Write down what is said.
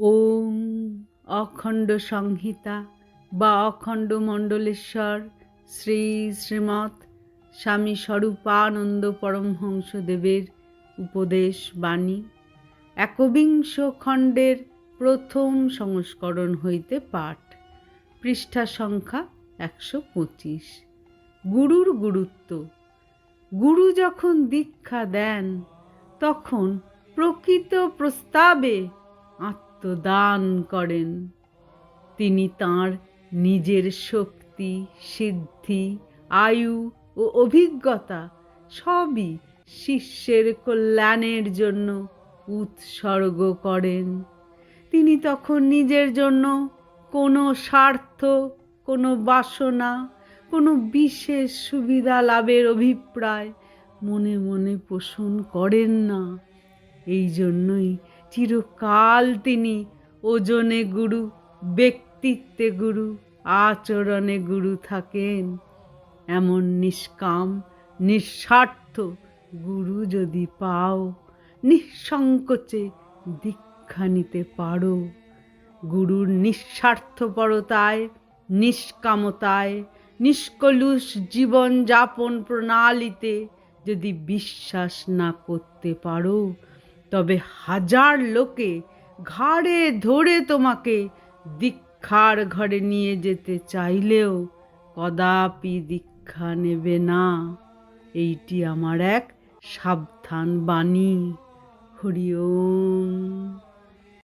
ওম অখণ্ড সংহিতা বা অখণ্ড মণ্ডলেশ্বর শ্রী শ্রীমৎ স্বামী স্বরূপানন্দ পরমহংসদেবের উপদেশ বাণী একবিংশ খণ্ডের প্রথম সংস্করণ হইতে পাঠ। পৃষ্ঠা সংখ্যা 125। গুরুর গুরুত্ব। গুরু যখন দীক্ষা দেন তখন প্রকৃত প্রস্তাবে আত্মদান করেন। তিনি তাঁর নিজের শক্তি, সিদ্ধি, আয়ু ও অভিজ্ঞতা সবই শিষ্যের কল্যাণের জন্য উৎসর্গ করেন। তিনি তখন নিজের জন্য কোনো স্বার্থ, কোনো বাসনা, কোনো বিশেষ সুবিধা লাভের অভিপ্রায় মনে মনে পোষণ করেন না। এই জন্যই চিরকাল তিনি ওজনে গুরু, ব্যক্তিত্বে গুরু, আচরণে গুরু থাকেন। এমন নিষ্কাম নিঃস্বার্থ গুরু যদি পাও, নিঃসংকোচে দীক্ষা নিতে পারো। গুরুর নিঃস্বার্থপরতায়, নিষ্কামতায়, নিষ্কলুষ জীবনযাপন প্রণালীতে যদি বিশ্বাস না করতে পারো, তবে হাজার লোকে ঘাড়ে ধরে তোমাকে দীক্ষার ঘরে নিয়ে যেতে চাইলেও কদাপি দীক্ষা নেবে না। এইটি আমার এক সাবধান বাণী। হরি ওম।